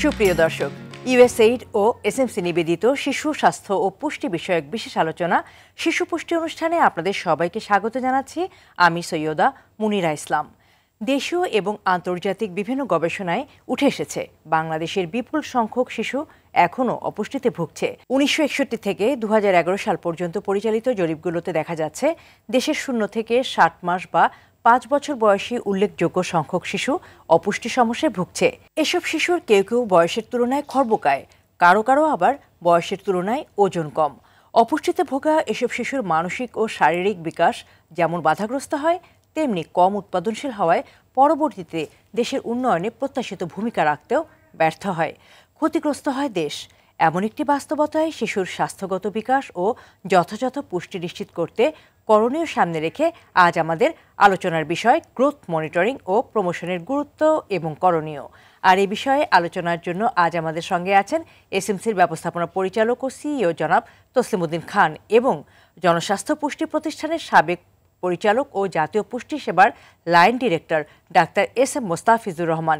সুপ্রিয় দর্শক, ইউএসএইড ও এসএমসি নিবেদিত শিশু স্বাস্থ্য ও পুষ্টি বিষয়ক বিশেষ আলোচনা শিশু পুষ্টি অনুষ্ঠানে আপনাদের সবাইকে স্বাগত জানাচ্ছি। আমি সৈয়দা মুনিরা ইসলাম। দেশীয় এবং আন্তর্জাতিক বিভিন্ন গবেষণায় উঠে এসেছে বাংলাদেশের বিপুল সংখ্যক শিশু এখনও অপুষ্টিতে ভুগছে। 1961 থেকে 2011 সাল পর্যন্ত পরিচালিত জরিপগুলোতে দেখা যাচ্ছে দেশের 0 থেকে 60 মাস বা 5 বছর বয়সী উল্লেখযোগ্য সংখ্যক শিশু অপুষ্টি সমস্যায় ভুগছে। এসব শিশুর কেউ কেউ বয়সের তুলনায় খর্বকায়, কারো কারো আবার বয়সের তুলনায় ওজন কম। অপুষ্টিতে ভোগা এসব শিশুর মানসিক ও শারীরিক বিকাশ যেমন বাধাগ্রস্ত হয়, তেমনি কম উৎপাদনশীল হওয়ায় পরবর্তীতে দেশের উন্নয়নে প্রত্যাশিত ভূমিকা রাখতেও ব্যর্থ হয়, ক্ষতিগ্রস্ত হয় দেশ। এমন একটি বাস্তবতায় শিশুর স্বাস্থ্যগত বিকাশ ও যথাযথ পুষ্টি নিশ্চিত করতে করণীয় সামনে রেখে আজ আমাদের আলোচনার বিষয় গ্রোথ মনিটরিং ও প্রমোশনের গুরুত্ব এবং করণীয়। আর এই বিষয়ে আলোচনার জন্য আজ আমাদের সঙ্গে আছেন এসএমসির ব্যবস্থাপনা পরিচালক ও সিইও জনাব তসলিমউদ্দিন খান এবং জনস্বাস্থ্য পুষ্টি প্রতিষ্ঠানের সাবেক পরিচালক ও জাতীয় পুষ্টি সেবার লাইন ডিরেক্টর ডাক্তার এস এম মোস্তাফিজুর রহমান।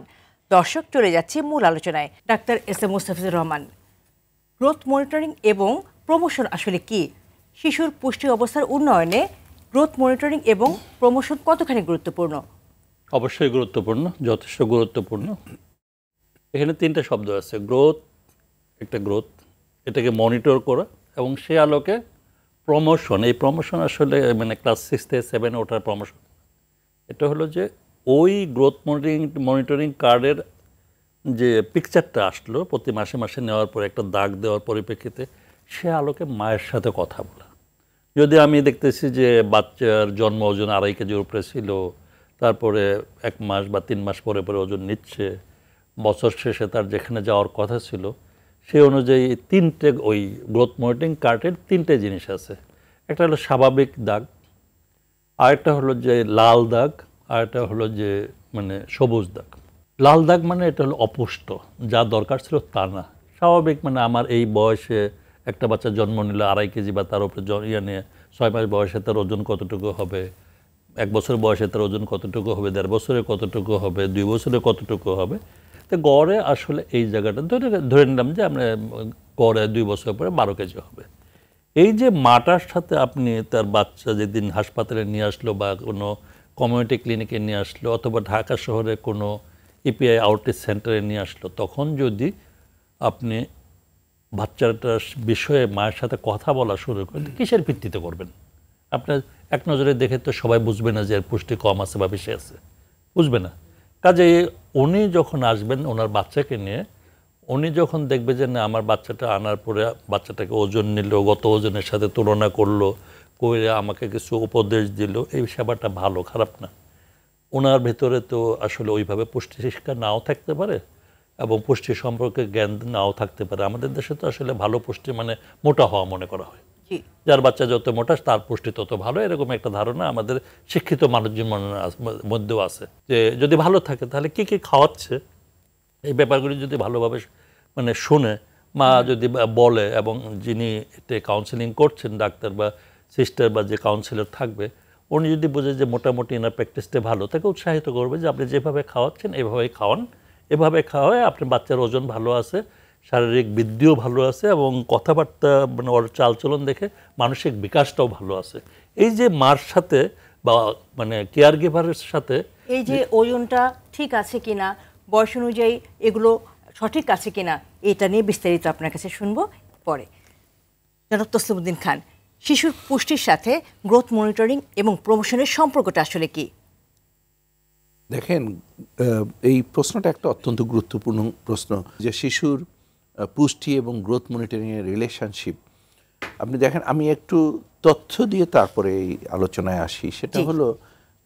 দর্শক, চলে যাচ্ছি মূল আলোচনায়। ডাক্তার S M Mostafizur Rahman, growth monitoring এবং প্রমোশন আসলে কি? শিশুর পুষ্টি অবস্থার উন্নয়নে গ্রোথ মনিটরিং এবং প্রমোশন কতখানি গুরুত্বপূর্ণ? অবশ্যই গুরুত্বপূর্ণ, যথেষ্ট গুরুত্বপূর্ণ। এখানে তিনটা শব্দ আছে, গ্রোথ, একটা গ্রোথ, এটাকে মনিটর করা, এবং সে আলোকে প্রমোশন। এই প্রমোশন আসলে মানে ক্লাস 6 থেকে 7 ওঠার প্রমোশন। এটা হলো যে ওই গ্রোথ মনিটরিং কার্ডের যে পিকচারটা আসলো প্রতি মাসে মাসে নেওয়ার পরে একটা দাগ দেওয়ার পরিপ্রেক্ষিতে সে আলোকে মায়ের সাথে কথা বলা। যদি আমি দেখতেছি যে বাচ্চার জন্ম ওজন 2.5 কেজির উপরে ছিল, তারপরে 1 মাস বা 3 মাস পরে পরে ওজন নিচ্ছে, বছর শেষে তার যেখানে যাওয়ার কথা ছিল সেই অনুযায়ী তিনটে ওই গ্রোথ মনিটরিং কার্ডের তিনটে জিনিস আছে। একটা হলো স্বাভাবিক দাগ, আরেকটা হলো যে লাল দাগ, আরেকটা হলো যে মানে সবুজ দাগ। লাল দাগ মানে এটা হলো অপুষ্ট, যা দরকার ছিল তা না। স্বাভাবিক মানে আমার এই বয়সে একটা বাচ্চা জন্ম নিলে 2.5 কেজি বা তার উপরে নিয়ে 6 মাস বয়সে তার ওজন কতটুকু হবে, 1 বছর বয়সে তার ওজন কতটুকু হবে, 1.5 বছরে কতটুকু হবে, 2 বছরে কতটুকু হবে। তো গড়ে আসলে এই জায়গাটা ধরে নিলাম যে আমরা গড়ে 2 বছর পরে 12 কেজি হবে। এই যে মাটার সাথে আপনি তার বাচ্চা যেদিন হাসপাতালে নিয়ে আসলো বা কোনো কমিউনিটি ক্লিনিকে নিয়ে আসলো অথবা ঢাকা শহরে কোনো ইপিআই আউটরিচ সেন্টারে নিয়ে আসলো, তখন যদি আপনি বাচ্চাটার বিষয়ে মায়ের সাথে কথা বলা শুরু করেন, কিসের ভিত্তিতে করবেন? আপনার এক নজরে দেখে তো সবাই বুঝবে না যে এর পুষ্টি কম আছে বা বেশি আছে, বুঝবে না। কাজে উনি যখন আসবেন ওনার বাচ্চাকে নিয়ে, উনি যখন দেখবে যে না আমার বাচ্চাটা আনার পরে বাচ্চাটাকে ওজন নিল, গত ওজনের সাথে তুলনা করলো, করে আমাকে কিছু উপদেশ দিল, এই সেবাটা ভালো, খারাপ না। ওনার ভেতরে তো আসলে ওইভাবে পুষ্টি শিক্ষা নাও থাকতে পারে এবং পুষ্টি সম্পর্কে জ্ঞান নাও থাকতে পারে। আমাদের দেশে তো আসলে ভালো পুষ্টি মানে মোটা হওয়া মনে করা হয়, যার বাচ্চা যত মোটা তার পুষ্টি তত ভালো, এরকম একটা ধারণা আমাদের শিক্ষিত মানুষজন মধ্যেও আছে। যে যদি ভালো থাকে তাহলে কি কি খাওয়াচ্ছে এই ব্যাপারগুলি যদি ভালোভাবে মানে শুনে মা যদি বলে, এবং যিনি এতে কাউন্সেলিং করছেন ডাক্তার বা সিস্টার বা যে কাউন্সিলর থাকবে, উনি যদি বোঝে যে মোটামুটি এনার প্র্যাকটিসটা ভালো, তাকে উৎসাহিত করবে যে আপনি যেভাবে খাওয়াচ্ছেন এভাবেই খাওয়ান, এভাবে খাওয়ায় আপনার বাচ্চার ওজন ভালো আছে, শারীরিক বৃদ্ধিও ভালো আছে, এবং কথাবার্তা মানে ওর চালচলন দেখে মানসিক বিকাশটাও ভালো আছে। এই যে মার সাথে বা মানে কেয়ার গিভারের সাথে এই যে ওজনটা ঠিক আছে কিনা, বয়স অনুযায়ী এগুলো সঠিক আছে কিনা, এটা নিয়ে বিস্তারিত আপনার কাছে শুনবো পরে। জনাব তসলিমউদ্দিন খান, শিশুর পুষ্টির সাথে গ্রোথ মনিটরিং এবং প্রমোশনের সম্পর্কটা আসলে কি? দেখেন, এই প্রশ্নটা একটা অত্যন্ত গুরুত্বপূর্ণ প্রশ্ন, যে শিশুর পুষ্টি এবং গ্রোথ মনিটরিংয়ের রিলেশনশিপ। আপনি দেখেন, আমি একটু তথ্য দিয়ে তারপরে এই আলোচনায় আসি। সেটা হলো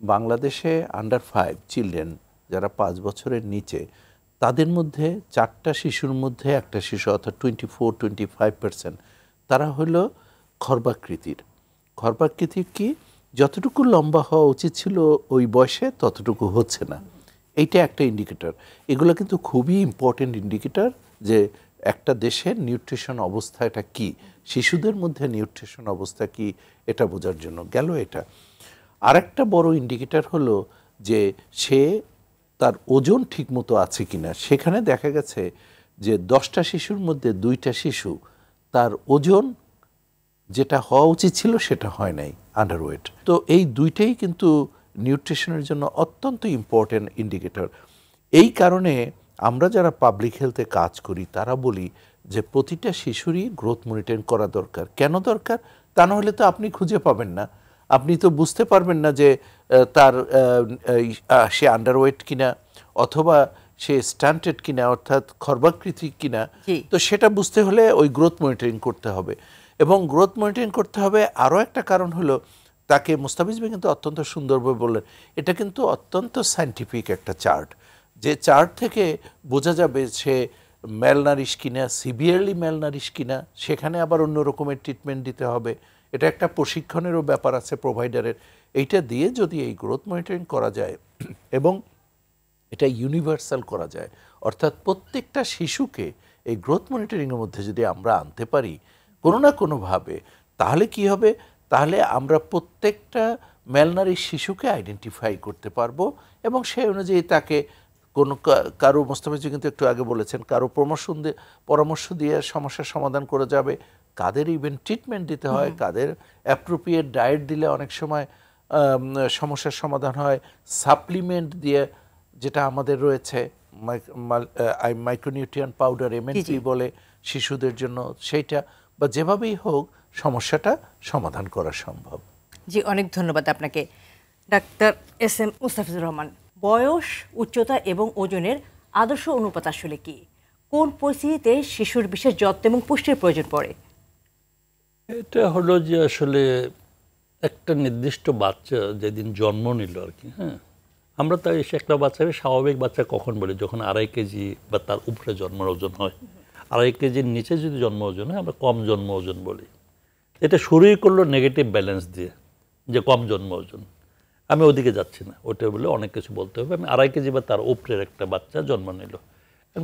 বাংলাদেশে আন্ডার 5 চিলড্রেন, যারা 5 বছরের নিচে, তাদের মধ্যে 4টা শিশুর মধ্যে একটা শিশু অর্থাৎ 24-25% তারা হলো খর্বাকৃতির। খর্বাকৃতির কি, যতটুকু লম্বা হওয়া উচিত ছিল ওই বয়সে ততটুকু হচ্ছে না। এইটা একটা ইন্ডিকেটর। এগুলো কিন্তু খুবই ইম্পর্টেন্ট ইন্ডিকেটর যে একটা দেশের নিউট্রিশন অবস্থাটা কি, শিশুদের মধ্যে নিউট্রিশন অবস্থা কি, এটা বোঝার জন্য গেল এটা। আরেকটা বড় ইন্ডিকেটর হলো যে সে তার ওজন ঠিকমতো আছে কিনা। সেখানে দেখা গেছে যে 10টা শিশুর মধ্যে 2টা শিশু তার ওজন যেটা হওয়া উচিত ছিল সেটা হয় নাই, আন্ডারওয়েট। তো এই দুইটাই কিন্তু নিউট্রিশনের জন্য অত্যন্ত ইম্পর্টেন্ট ইন্ডিকেটর। এই কারণে আমরা যারা পাবলিক হেলথে কাজ করি তারা বলি যে প্রতিটা শিশুরই গ্রোথ মনিটরিং করা দরকার। কেন দরকার? তা না হলে তো আপনি খুঁজে পাবেন না, আপনি তো বুঝতে পারবেন না যে তার সে আন্ডারওয়েট কিনা অথবা সে স্টান্টেড কিনা, অর্থাৎ খর্বাকৃতি কিনা। তো সেটা বুঝতে হলে ওই গ্রোথ মনিটরিং করতে হবে। এবং গ্রোথ মনিটরিং করতে হবে আরও একটা কারণ হলো, তাকে মুস্তাফিজ ভাই কিন্তু অত্যন্ত সুন্দরভাবে বললেন, এটা কিন্তু অত্যন্ত সায়েন্টিফিক একটা চার্ট, যে চার্ট থেকে বোঝা যাবে সে ম্যালনারিশ কিনা, সিভিয়ারলি ম্যালনারিশ কিনা, সেখানে আবার অন্য রকমের ট্রিটমেন্ট দিতে হবে। এটা একটা প্রশিক্ষণেরও ব্যাপার আছে প্রোভাইডারের। এইটা দিয়ে যদি এই গ্রোথ মনিটরিং করা যায় এবং এটা ইউনিভার্সাল করা যায়, অর্থাৎ প্রত্যেকটা শিশুকে এই গ্রোথ মনিটরিংয়ের মধ্যে যদি আমরা আনতে পারি কোনো না কোনোভাবে, তাহলে কি হবে? তাহলে আমরা প্রত্যেকটা ম্যালনারিশ শিশুকে আইডেন্টিফাই করতে পারবো এবং সেই অনুযায়ী তাকে কোনো কারো, মোস্তাফিজ কিন্তু একটু আগে বলেছেন, কারো পরামর্শ দিয়ে সমস্যার সমাধান করা যাবে, কাদের ইভেন ট্রিটমেন্ট দিতে হয়, কাদের অ্যাপ্রোপ্রিয়েট ডায়েট দিলে অনেক সময় সমস্যার সমাধান হয়, সাপ্লিমেন্ট দিয়ে যেটা আমাদের রয়েছে মাইক্রোনিউট্রিয়েন্ট পাউডার এমএনপি বলে শিশুদের জন্য, সেইটা বা যেভাবেই হোক সমস্যাটা সমাধান করা সম্ভব। জি, অনেক ধন্যবাদ আপনাকে ডাক্তার এস এম মুস্তাফিজুর রহমান। বয়স, উচ্চতা এবং ওজনের আদর্শ অনুপাত আসলে কি? কোন পরিস্থিতিতে শিশুর বিশেষ যত্ন এবং পুষ্টির প্রয়োজন পড়ে? এটা হলো যে আসলে একটা নির্দিষ্ট বাচ্চা যেদিন জন্ম নিল আর কি, হ্যাঁ, আমরা তাই একটা বাচ্চাকে স্বাভাবিক বাচ্চা কখন বলি? যখন 2.5 কেজি বা তার উপরে জন্ম ওজন হয়। 2.5 কেজির নিচে যদি জন্ম ওজন হয় আমরা কম জন্ম ওজন বলি। এটা শুরুই করলো নেগেটিভ ব্যালেন্স দিয়ে, যে কম জন্ম ওজন। আমি ওদিকে যাচ্ছি না, ওটা বলে অনেক কিছু বলতে হবে। আমি 2.5 কেজি বা তার উপরের একটা বাচ্চা জন্ম নিল,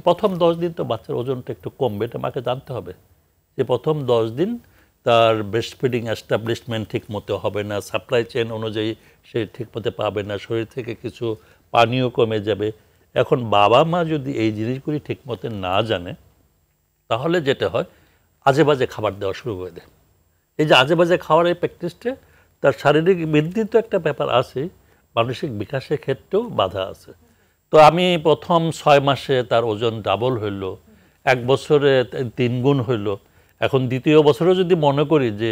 প্রথম 10 দিন তো বাচ্চার ওজনটা একটু কমবে, এটা মাকে জানতে হবে যে প্রথম 10 দিন তার ব্রেস্ট ফিডিং এস্টাবলিশমেন্ট ঠিক মতো হবে না, সাপ্লাই চেইন অনুযায়ী সে ঠিক মতো পাবে না, শরীর থেকে কিছু পানিও কমে যাবে। এখন বাবা মা যদি এই জিনিসগুলি ঠিক মতো না জানে, তাহলে যেটা হয় আজে বাজে খাবার দেওয়া শুরু করে দেয়। এই যে আজে বাজে খাওয়ার এই প্র্যাকটিসটা তার শারীরিক বৃদ্ধির তো একটা ব্যাপার আছে, মানসিক বিকাশের ক্ষেত্রেও বাধা আছে। তো আমি প্রথম 6 মাসে তার ওজন ডাবল হইল, 1 বছরে 3 গুণ হইল। এখন দ্বিতীয় বছরেও যদি মনে করি যে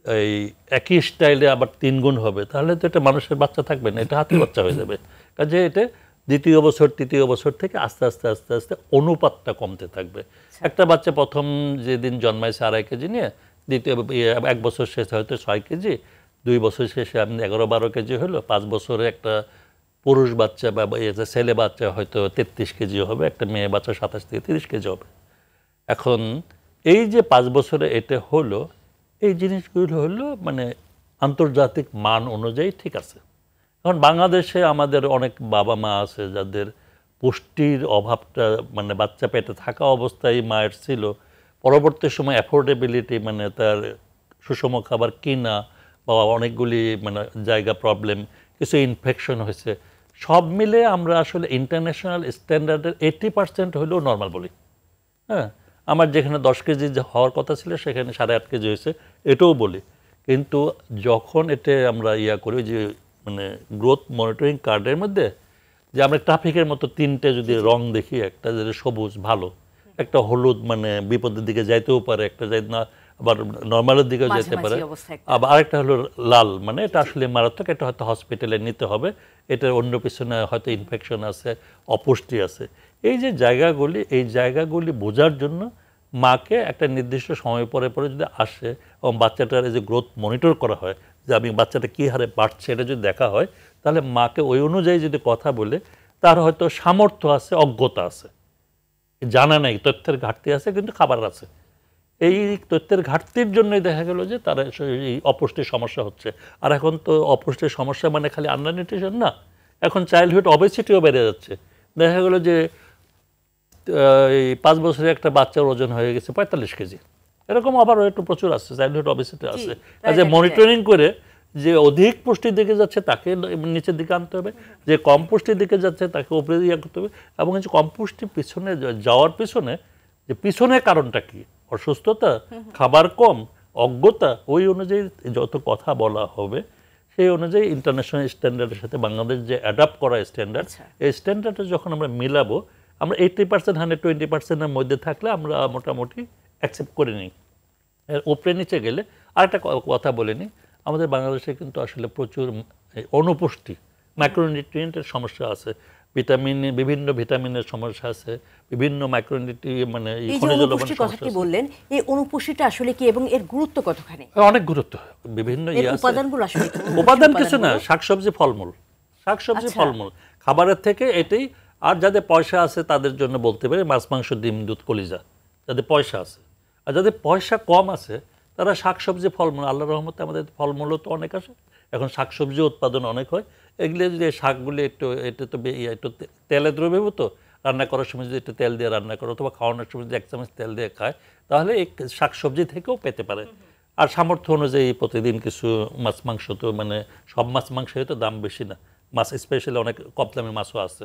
এই একই স্টাইলে আবার 3 গুণ হবে, তাহলে তো এটা মানুষের বাচ্চা থাকবে না, এটা হাতির বাচ্চা হয়ে যাবে। কাজে এটা দ্বিতীয় বছর তৃতীয় বছর থেকে আস্তে আস্তে আস্তে আস্তে অনুপাতটা কমতে থাকবে। একটা বাচ্চা প্রথম যেদিন জন্মাইছে 2.5 কেজি নিয়ে, দ্বিতীয় 1 বছর শেষে হয়তো 6 কেজি, 2 বছর শেষে আপনি 11-12 কেজি হলো, 5 বছরে একটা পুরুষ বাচ্চা বা ছেলে বাচ্চা হয়তো 33 কেজি হবে, একটা মেয়ে বাচ্চা 27 থেকে 30 কেজি হবে। এখন এই যে 5 বছরে এটা হলো, এই জিনিসগুলো হলো মানে আন্তর্জাতিক মান অনুযায়ী ঠিক আছে। এখন বাংলাদেশে আমাদের অনেক বাবা মা আছে যাদের পুষ্টির অভাবটা মানে বাচ্চা পেটে থাকা অবস্থায় মায়ের ছিল, পরবর্তী সময় অ্যাফোর্ডেবিলিটি মানে তার সুষম খাবার কিনা বা অনেকগুলি মানে জায়গা প্রবলেম, কিছু ইনফেকশন হয়েছে, সব মিলে আমরা আসলে ইন্টারন্যাশনাল স্ট্যান্ডার্ডের 80% হলেও নর্মাল বলি। হ্যাঁ, আমার যেখানে 10 কেজি হওয়ার কথা ছিল সেখানে 8.5 কেজি হয়েছে, এটাও বলি। কিন্তু যখন এটা আমরা করি যে মানে গ্রোথ মনিটরিং কার্ডের মধ্যে যে আমরা ট্রাফিকের মতো 3টে যদি রং দেখি, একটা যেটা সবুজ ভালো, একটা হলুদ মানে বিপদের দিকে যাইতেও পারে, একটা যাই না আবার নর্মালের দিকেও যেতে পারে, আবার আরেকটা হলো লাল মানে এটা আসলে মারাত্মক, এটা হয়তো হসপিটালে নিতে হবে, এটার অন্য পিছনে হয়তো ইনফেকশন আছে, অপুষ্টি আছে। এই যে জায়গাগুলি, এই জায়গাগুলি বোঝার জন্য মাকে একটা নির্দিষ্ট সময় পরে পরে যদি আসে এবং বাচ্চাটার যে গ্রোথ মনিটর করা হয়, যে আমি বাচ্চাটা কী হারে বাড়ছে এটা যদি দেখা হয়, তাহলে মাকে ওই অনুযায়ী যদি কথা বলে, তার হয়তো সামর্থ্য আছে, অজ্ঞতা আছে, জানা নেই, তথ্যের ঘাটতি আছে, কিন্তু খাবার আছে। এই তথ্যের ঘাটতির জন্যই দেখা গেল যে তারা এই অপুষ্টির সমস্যা হচ্ছে। আর এখন তো অপুষ্টির সমস্যা মানে খালি আন্ডার নিউট্রিশন না, এখন চাইল্ডহুড অবেসিটিও বেড়ে যাচ্ছে। দেখা গেল যে এই 5 বছরের একটা বাচ্চার ওজন হয়ে গেছে 45 কেজি, এরকম আবার একটু প্রচুর আছে, চাইল্ডহুড অবেসিটি আছে। কাজে মনিটরিং করে যে অধিক পুষ্টির দিকে যাচ্ছে তাকে নিচের দিকে আনতে হবে, যে কম পুষ্টির দিকে যাচ্ছে তাকে উপরে ইয়ে করতে হবে। এবং যে কম পুষ্টির পিছনে যাওয়ার পিছনে যে পিছনের কারণটা কি, অসুস্থতা, খাবার কম, অজ্ঞতা, ওই অনুযায়ী যত কথা বলা হবে সেই অনুযায়ী ইন্টারন্যাশনাল স্ট্যান্ডার্ডের সাথে বাংলাদেশ যে অ্যাডাপ্ট করা স্ট্যান্ডার্ড, এই স্ট্যান্ডার্ডে যখন আমরা মিলাবো, আমরা 80% 120%-এর মধ্যে থাকলে আমরা মোটামুটি অ্যাকসেপ্ট করে নিই। এর উপরে নিচে গেলে আরেকটা কথা বলে নিই, আমাদের বাংলাদেশে কিন্তু আসলে প্রচুর অনুপুষ্টি, মাইক্রোনিউট্রিয়েন্টের সমস্যা আছে, বিভিন্ন ভিটামিনের সমস্যা আছে, বিভিন্ন মাইক্রোনিউট্রিয়েন্ট মানে খনিজ লবণের সমস্যা আছে। বললেন, এই অনুপুষ্টিটা আসলে কি এবং এর গুরুত্ব কতখানি? অনেক গুরুত্ব, বিভিন্ন ইয়ে আছে। উপাদানগুলো আসলে কি? উপাদান কিছু না, শাকসবজি ফলমূল, শাকসবজি ফলমূল খাবারের থেকে এটাই। আর যাদের পয়সা আছে তাদের জন্য বলতে পারি মাছ, মাংস, ডিম, দুধ, কলিজা, যাদের পয়সা আছে। আর যাদের পয়সা কম আছে তারা শাকসবজি ফলমূল, আল্লাহর রহমতে আমাদের ফলমূলও তো অনেক আসে, এখন শাকসবজি উৎপাদন অনেক হয়। এগুলো যদি শাকগুলি একটু তেলে দ্রবীভূত, রান্না করার সময় যদি একটু তেল দিয়ে রান্না করে অথবা খাওয়ানোর সময় যদি 1 চামচ তেল দিয়ে খায়, তাহলে এই শাকসবজি থেকেও পেতে পারে। আর সামর্থ্য অনুযায়ী প্রতিদিন কিছু মাছ মাংস, তো মানে সব মাছ মাংসের তো দাম বেশি না, মাছ স্পেশালি অনেক কম দামের মাছও আছে,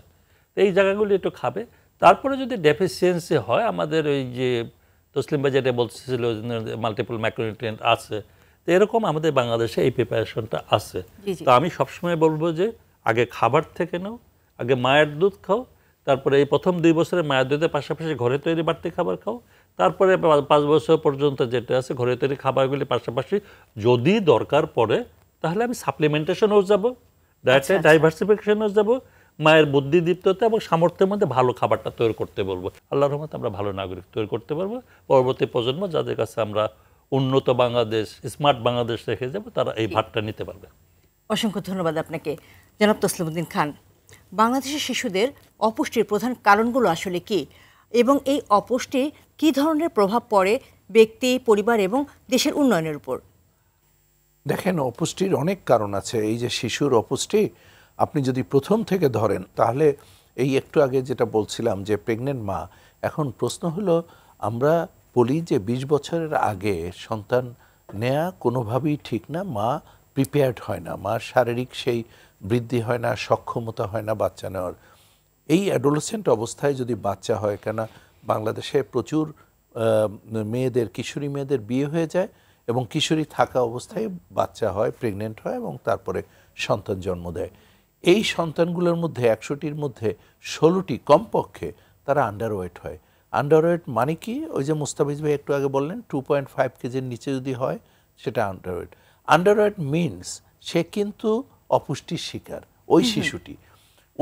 এই জায়গাগুলি একটু খাবে। তারপরে যদি ডেফিসিয়েন্সি হয়, আমাদের ওই যে তসলিম ভাই যেটা বলছিল মাল্টিপল ম্যাক্রোনিউট্রিয়েন্ট আছে, তো এরকম আমাদের বাংলাদেশে এই প্রিপারেশনটা আছে। তো আমি সবসময় বলবো যে আগে খাবার থেকে নাও, আগে মায়ের দুধ খাও, তারপরে এই প্রথম 2 বছরে মায়ের দুধের পাশাপাশি ঘরে তৈরি বাড়তি খাবার খাও, তারপরে 5 বছর পর্যন্ত যেটা আছে ঘরে তৈরি খাবারগুলির পাশাপাশি যদি দরকার পড়ে তাহলে আমি সাপ্লিমেন্টেশনও যাব, ডায়েটে ডাইভার্সিফিকেশনও যাব, মায়ের বুদ্ধিদীপ্ততা এবং সামর্থ্যের মধ্যে ভালো খাবারটা তৈরি করতে বলবো। আল্লাহর রহমতে আমরা ভালো নাগরিক তৈরি করতে পারবো। পরবর্তী প্রজন্ম যাদের কাছে আমরা উন্নত বাংলাদেশ, স্মার্ট বাংলাদেশ রেখে যাব, তারা এই ভাতটা নিতে পারবে। অসংখ্য ধন্যবাদ আপনাকে জনাব তসলিমউদ্দিন খান। বাংলাদেশের শিশুদের অপুষ্টির প্রধান কারণগুলো আসলে কি, এবং এই অপুষ্টি কী ধরনের প্রভাব পড়ে ব্যক্তি, পরিবার এবং দেশের উন্নয়নের উপর? দেখেন, অপুষ্টির অনেক কারণ আছে। এই যে শিশুর অপুষ্টি আপনি যদি প্রথম থেকে ধরেন, তাহলে এই একটু আগে যেটা বলছিলাম যে প্রেগনেন্ট মা, এখন প্রশ্ন হলো আমরা বলি যে 20 বছরের আগে সন্তান নেয়া কোনোভাবেই ঠিক না, মা প্রিপেয়ার্ড হয় না, মার শারীরিক সেই বৃদ্ধি হয় না, সক্ষমতা হয় না বাচ্চা নেওয়ার। এই অ্যাডোলেসেন্ট অবস্থায় যদি বাচ্চা হয়, কেন বাংলাদেশে প্রচুর মেয়েদের, কিশোরী মেয়েদের বিয়ে হয়ে যায় এবং কিশোরী থাকা অবস্থায় বাচ্চা হয়, প্রেগনেন্ট হয় এবং তারপরে সন্তান জন্ম দেয়। এই সন্তানগুলোর মধ্যে 100টির মধ্যে 16টি কমপক্ষে তারা আন্ডারওয়েট হয়। আন্ডারওয়েট মানে কি? ওই যে মুস্তাফিজ ভাই একটু আগে বললেন 2.5 কেজির নিচে যদি হয় সেটা আন্ডারওয়েট। আন্ডারওয়েট মিনস সে কিন্তু অপুষ্টির শিকার,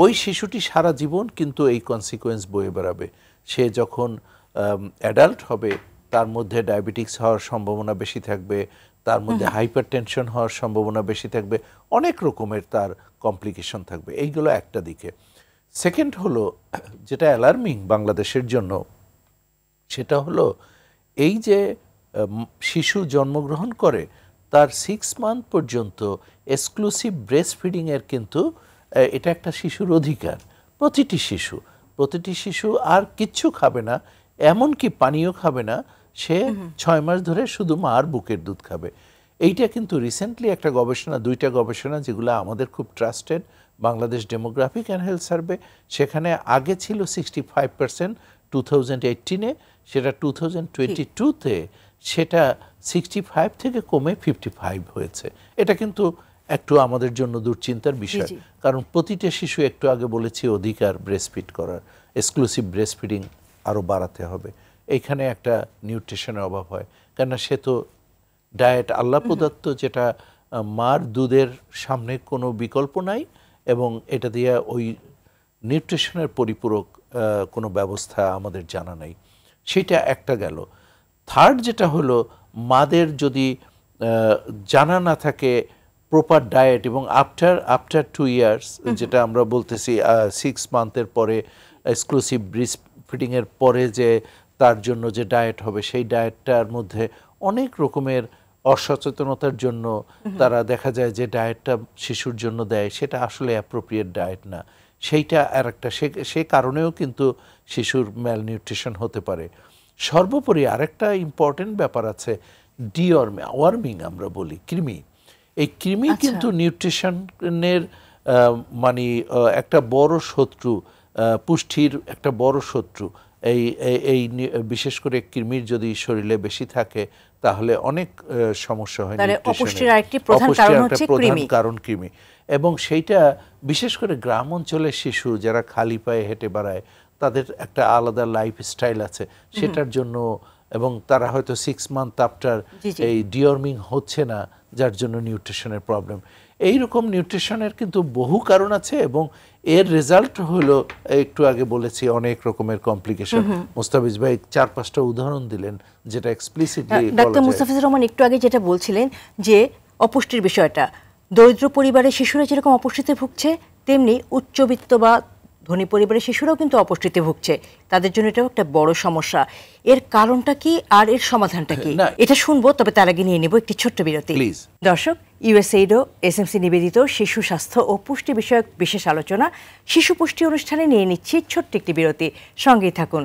ওই শিশুটি সারা জীবন কিন্তু এই কনসিকোয়েন্স বয়ে বেড়াবে। সে যখন অ্যাডাল্ট হবে তার মধ্যে ডায়াবেটিক্স হওয়ার সম্ভাবনা বেশি থাকবে, তার মধ্যে হাইপার টেনশন হওয়ার সম্ভাবনা বেশি থাকবে, অনেক রকমের তার কমপ্লিকেশন থাকবে। এইগুলো একটা দিকে। সেকেন্ড হলো যেটা অ্যালার্মিং বাংলাদেশের জন্য, সেটা হলো এই যে শিশু জন্মগ্রহণ করে তার 6 মান্থ পর্যন্ত এক্সক্লুসিভ ব্রেস্ট ফিডিংয়ের কিন্তু এটা একটা শিশুর অধিকার। প্রতিটি শিশু আর কিচ্ছু খাবে না, এমনকি পানীয় খাবে না, সে 6 মাস ধরে শুধু মার বুকের দুধ খাবে। এইটা কিন্তু রিসেন্টলি একটা গবেষণা, 2টা গবেষণা যেগুলো আমাদের খুব trusted, Bangladesh demographic and health survey, সেখানে আগে ছিল 65% 2018-এ, সেটা 2022-তে সেটা 65 থেকে কমে 55 হয়েছে। এটা কিন্তু একটু আমাদের জন্য দুশ্চিন্তার বিষয়, কারণ প্রতিটা শিশু, একটু আগে বলেছি, অধিকার ব্রেস্টফিড করার, এক্সক্লুসিভ ব্রেস্ট ফিডিং আরও বাড়াতে হবে। এইখানে একটা নিউট্রিশনের অভাব হয়, কেননা সে তো ডায়েট আল্লাহ প্রদত্ত, যেটা মার দুধের সামনে কোনো বিকল্প নাই এবং এটা দিয়ে ওই নিউট্রিশনের পরিপূরক কোনো ব্যবস্থা আমাদের জানা নাই। সেটা একটা গেল। থার্ড যেটা হলো, মাদের যদি জানা না থাকে প্রপার ডায়েট, এবং আফটার 2 ইয়ার্স, যেটা আমরা বলতেছি 6 মান্থের পরে এক্সক্লুসিভ ব্রেস্ট ফিডিংয়ের পরে যে তার জন্য যে ডায়েট হবে, সেই ডায়েটটার মধ্যে অনেক রকমের অসচেতনতার জন্য তারা দেখা যায় যে ডায়েটটা শিশুর জন্য দেয়, সেটা আসলে অ্যাপ্রোপ্রিয়েট ডায়েট না। সেইটা আর একটা, সে কারণেও কিন্তু শিশুর ম্যালনিউট্রিশন হতে পারে। সর্বোপরি আরেকটা ইম্পর্টেন্ট ব্যাপার আছে, ওয়ার্মিং আমরা বলি, কৃমি। এই কৃমি কিন্তু নিউট্রিশনের মানে একটা বড় শত্রু, পুষ্টির একটা বড় শত্রু। এই বিশেষ করে কৃমির যদি শরীরে বেশি থাকে তাহলে অনেক সমস্যা হয়। অপুষ্টির আরেকটি প্রধান কারণ হচ্ছে কৃমি, কারণ কৃমি। এবং সেইটা বিশেষ করে গ্রাম অঞ্চলের শিশু যারা খালি পায়ে হেঁটে বেড়ায়, তাদের একটা আলাদা লাইফস্টাইল আছে সেটার জন্য, এবং তারা হয়তো 6 মান্থ আফটার এই ডিওর্মিং হচ্ছে না, যার জন্য নিউট্রিশনের প্রবলেম। এইরকম নিউট্রিশনের কিন্তু বহু কারণ আছে, এবং এর রেজাল্ট হলো একটু আগে বলেছি অনেক রকমের কমপ্লিকেশন। মুস্তাফিজ ভাই 4-5টা উদাহরণ দিলেন যেটা এক্সপ্লিসিটলি ডাক্তার মুস্তাফিজুর রহমান একটু আগে যেটা বলছিলেন যে অপুষ্টির বিষয়টা, দরিদ্র পরিবারের শিশুরা যেরকম অপুষ্টিতে ভুগছে, তেমনি উচ্চবিত্ত বা ধনী পরিবারের শিশুরাও কিন্তু অপুষ্টিতে ভুগছে। তাদের জন্য এটাও একটা বড় সমস্যা। এর কারণটা কি আর এর সমাধানটা কি, এটা শুনবো, তবে তার আগে নিয়ে নেব একটি ছোট্ট বিরতি। দর্শক, USAID ও SMC নিবেদিত শিশু স্বাস্থ্য ও পুষ্টি বিষয়ক বিশেষ আলোচনা শিশু পুষ্টি অনুষ্ঠানে নিয়ে নিচ্ছি ছোট্ট একটি বিরতি। সঙ্গেই থাকুন।